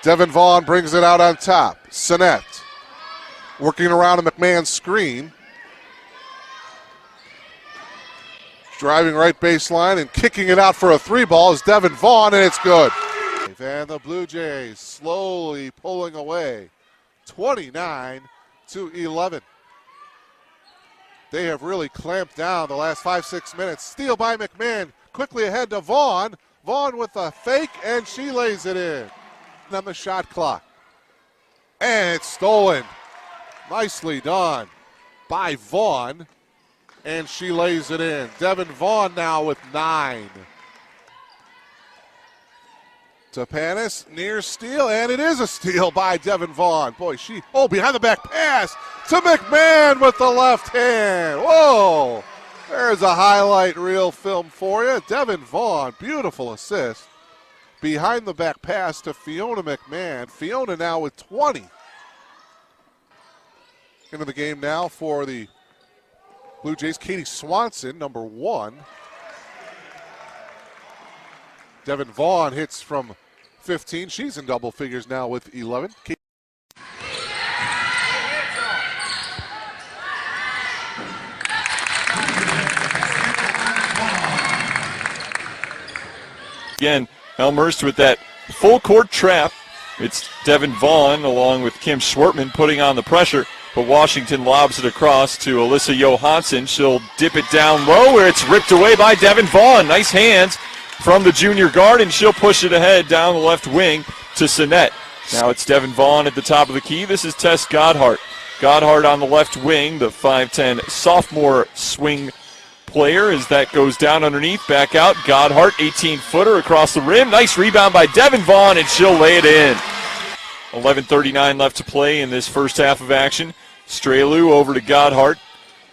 Devin Vaughn brings it out on top. Sinnett working around a McMahon screen. Driving right baseline and kicking it out for a three ball is Devin Vaughn, and it's good. And the Blue Jays slowly pulling away, 29-11. They have really clamped down the last 5-6 minutes. Steal by McMahon, quickly ahead to Vaughn. Vaughn with a fake, and she lays it in. On the shot clock. And it's stolen. Nicely done by Vaughn. And she lays it in. Devin Vaughn now with 9. Tapanis near steal, and it is a steal by Devin Vaughn. Boy, behind the back pass to McMahon with the left hand. Whoa! There's a highlight reel film for you. Devin Vaughn, beautiful assist. Behind the back pass to Fiona McMahon. Fiona now with 20. Into the game now for the Blue Jays, Katie Swanson, number 1. Devin Vaughn hits from 15. She's in double figures now with 11. Again, Elmhurst with that full court trap. It's Devin Vaughn along with Kim Schwartman putting on the pressure. But Washington lobs it across to Alyssa Johansson. She'll dip it down low where it's ripped away by Devin Vaughn. Nice hands from the junior guard, and she'll push it ahead down the left wing to Sinnett. Now it's Devin Vaughn at the top of the key. This is Tess Godhart. Godhart on the left wing, the 5'10 sophomore swing player as that goes down underneath, back out. Godhart, 18-footer across the rim. Nice rebound by Devin Vaughn, and she'll lay it in. 11:39 left to play in this first half of action. Strelu over to Godhart.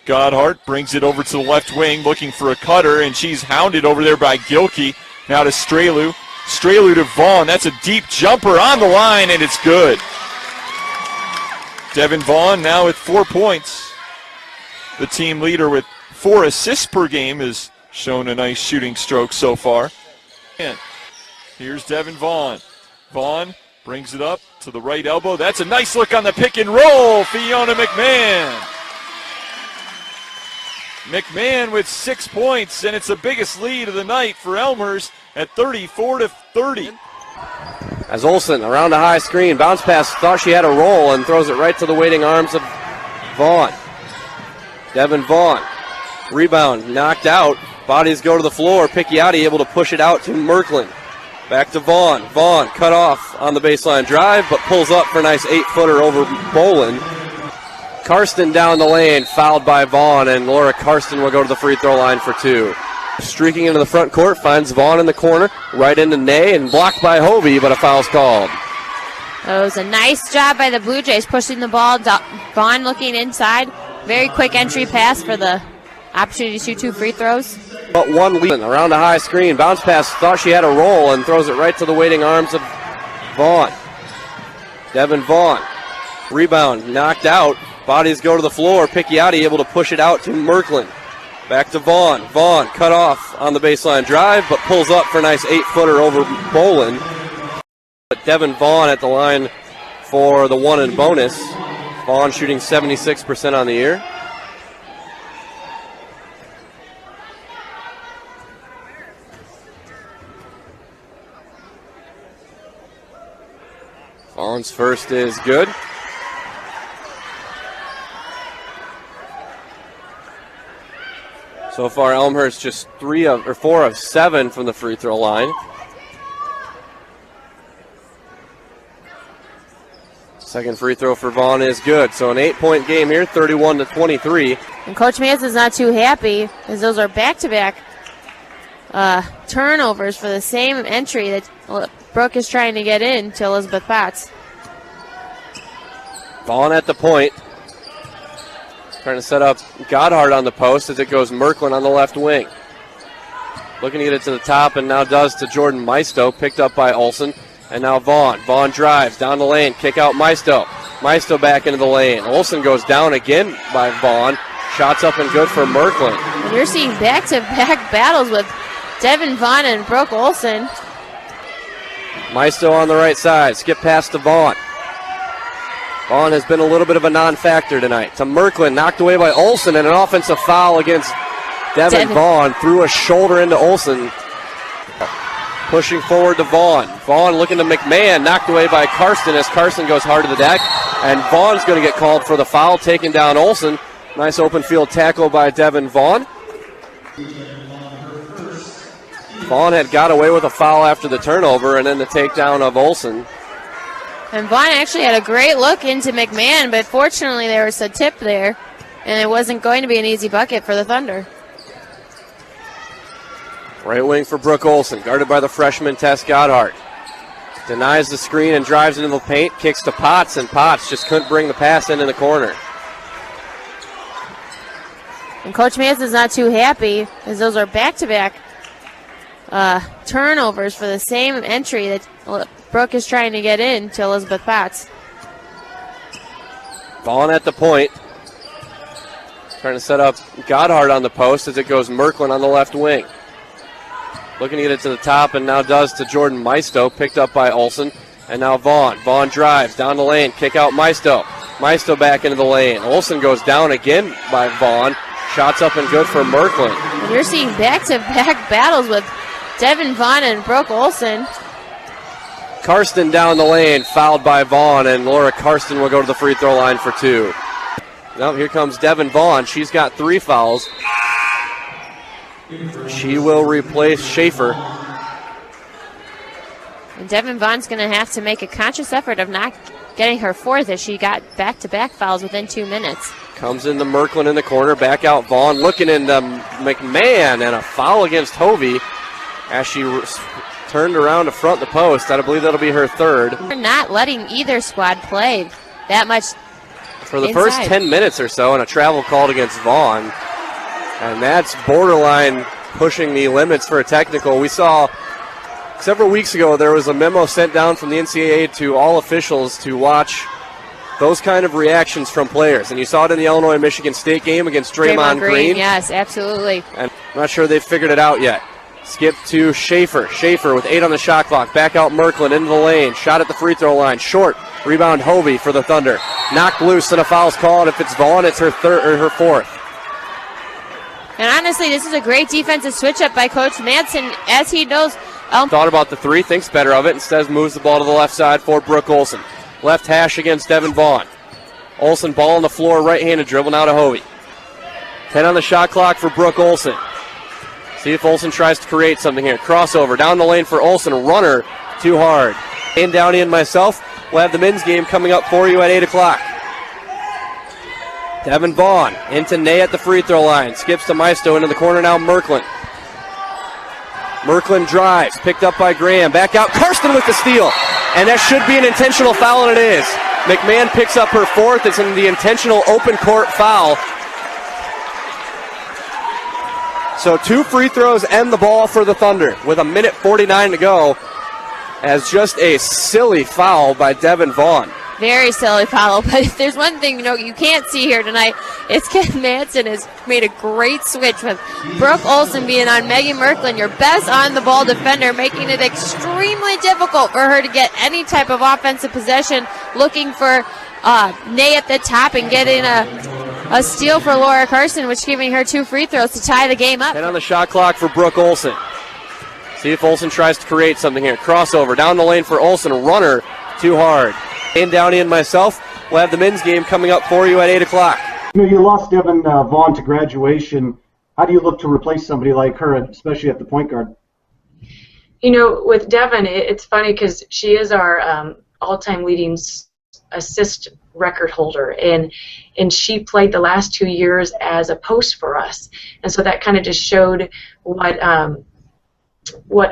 Godhart brings it over to the left wing looking for a cutter, and she's hounded over there by Gilkey. Now to Strelu. Strelu to Vaughn. That's a deep jumper on the line, and it's good. Devin Vaughn now with 4 points. The team leader with 4 assists per game has shown a nice shooting stroke so far. And here's Devin Vaughn. Vaughn brings it up to the right elbow. That's a nice look on the pick and roll. Fiona McMahon. McMahon with 6 points, and it's the biggest lead of the night for Elmhurst at 34-30. As Olsen around a high screen, bounce pass, thought she had a roll and throws it right to the waiting arms of Vaughn. Devin Vaughn, rebound, knocked out. Bodies go to the floor. Picchiotti able to push it out to Merklin. Back to Vaughn. Vaughn cut off on the baseline drive, but pulls up for a nice 8-footer over Bolin. Karsten down the lane, fouled by Vaughn, and Laura Karsten will go to the free throw line for 2. Streaking into the front court, finds Vaughn in the corner, right into Ney, and blocked by Hovey, but a foul's called. That was a nice job by the Blue Jays pushing the ball. Vaughn looking inside. Very quick entry pass for the opportunity to shoot 2 free throws. But one lead around a high screen. Bounce pass, thought she had a roll and throws it right to the waiting arms of Vaughn. Devin Vaughn, rebound, knocked out. Bodies go to the floor. Picchiotti able to push it out to Merklin. Back to Vaughn. Vaughn cut off on the baseline drive, but pulls up for a nice 8-footer over Bolin. But Devin Vaughn at the line for the 1 and bonus. Vaughn shooting 76% on the year. Vaughn's first is good. So far, Elmhurst just 4 of 7 from the free throw line. Second free throw for Vaughn is good. So an 8-point game here, 31-23. And Coach Manson's not too happy, as those are back-to-back turnovers for the same entry that Brooke is trying to get in to Elizabeth Potts. Vaughn at the point. Trying to set up Godhart on the post as it goes Merklin on the left wing. Looking to get it to the top and now does to Jordan Maisto, picked up by Olsen. And now Vaughn. Vaughn drives down the lane, kick out Maisto. Maisto back into the lane. Olsen goes down again by Vaughn. Shots up and good for Merklin. And you're seeing back-to-back battles with Devin Vaughn and Brooke Olsen. Maisto on the right side. Skip pass to Vaughn. Vaughn has been a little bit of a non-factor tonight. To Merklin, knocked away by Olsen, and an offensive foul against Devin Vaughn. Threw a shoulder into Olsen. Pushing forward to Vaughn. Vaughn looking to McMahon, knocked away by Karsten as Karsten goes hard to the deck. And Vaughn's going to get called for the foul, taking down Olsen. Nice open field tackle by Devin Vaughn. Vaughn had got away with a foul after the turnover and then the takedown of Olsen. And Vaughn actually had a great look into McMahon, but fortunately there was a tip there, and it wasn't going to be an easy bucket for the Thunder. Right wing for Brooke Olsen, guarded by the freshman Tess Goddard. Denies the screen and drives into the paint, kicks to Potts, and Potts just couldn't bring the pass into the corner. And Coach Manson's not too happy, as those are back-to-back turnovers for the same entry that Brooke is trying to get in to Elizabeth Potts. Vaughn at the point. Trying to set up Goddard on the post as it goes Merklin on the left wing. Looking to get it to the top and now does to Jordan Maisto, picked up by Olsen. And now Vaughn. Vaughn drives down the lane, kick out Maisto. Maisto back into the lane. Olsen goes down again by Vaughn. Shots up and good for Merklin. And you're seeing back-to-back battles with Devin Vaughn and Brooke Olsen. Karsten down the lane, fouled by Vaughn, and Laura Karsten will go to the free throw line for two. Now here comes Devin Vaughn. She's got 3 fouls. She will replace Schaefer. And Devin Vaughn's going to have to make a conscious effort of not getting her 4th as she got back-to-back fouls within 2 minutes. Comes into Merklin in the corner, back out Vaughn, looking into McMahon, and a foul against Hovey as she turned around to front the post. I believe that'll be her 3rd. We're not letting either squad play that much for the inside. First 10 minutes or so, and a travel called against Vaughn. And that's borderline pushing the limits for a technical. We saw several weeks ago there was a memo sent down from the NCAA to all officials to watch those kind of reactions from players. And you saw it in the Illinois-Michigan State game against Draymond Green. Yes, absolutely. And I'm not sure they've figured it out yet. Skip to Schaefer. Schaefer with 8 on the shot clock. Back out Merklin into the lane. Shot at the free throw line. Short. Rebound Hovey for the Thunder. Knocked loose and a foul's called. If it's Vaughn, it's her 3rd or her 4th. And honestly, this is a great defensive switch-up by Coach Manson, as he knows. Thought about the 3, thinks better of it. Instead moves the ball to the left side for Brooke Olsen. Left hash against Devin Vaughn. Olsen ball on the floor, right-handed dribble now to Hovey. 10 on the shot clock for Brooke Olsen. See if Olsen tries to create something here. Crossover down the lane for Olsen. Runner too hard. And Downey and myself will have the men's game coming up for you at 8 o'clock. Devin Vaughn into Ney at the free throw line. Skips to Maisto into the corner now. Merklin. Merklin drives. Picked up by Graham. Back out. Karsten with the steal. And that should be an intentional foul, and it is. McMahon picks up her 4th. It's in the intentional open court foul. So 2 free throws and the ball for the Thunder with 1:49 to go, as just a silly foul by Devin Vaughn. Very silly foul, but if there's one thing you can't see here tonight, it's Ken Manson has made a great switch with Brooke Olsen being on Megan Merklin, your best on-the-ball defender, making it extremely difficult for her to get any type of offensive possession, looking for Ney at the top and getting a steal for Laura Karsten, which giving her 2 free throws to tie the game up. 10 on the shot clock for Brooke Olsen. See if Olsen tries to create something here. Crossover down the lane for Olsen. Runner too hard. And Downey and myself will have the men's game coming up for you at 8 o'clock. You lost Devin Vaughn to graduation. How do you look to replace somebody like her, especially at the point guard? With Devin, it's funny because she is our all-time leading assist record holder, and she played the last 2 years as a post for us, and so that kind of just showed what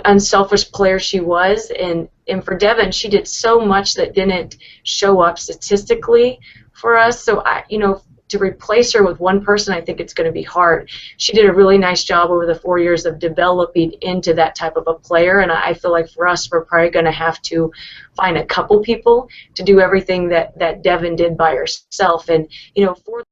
unselfish player she was, and for Devin, she did so much that didn't show up statistically for us. So to replace her with one person, I think it's going to be hard. She did a really nice job over the 4 years of developing into that type of a player, and I feel like for us, we're probably going to have to find a couple people to do everything that Devin did by herself. And for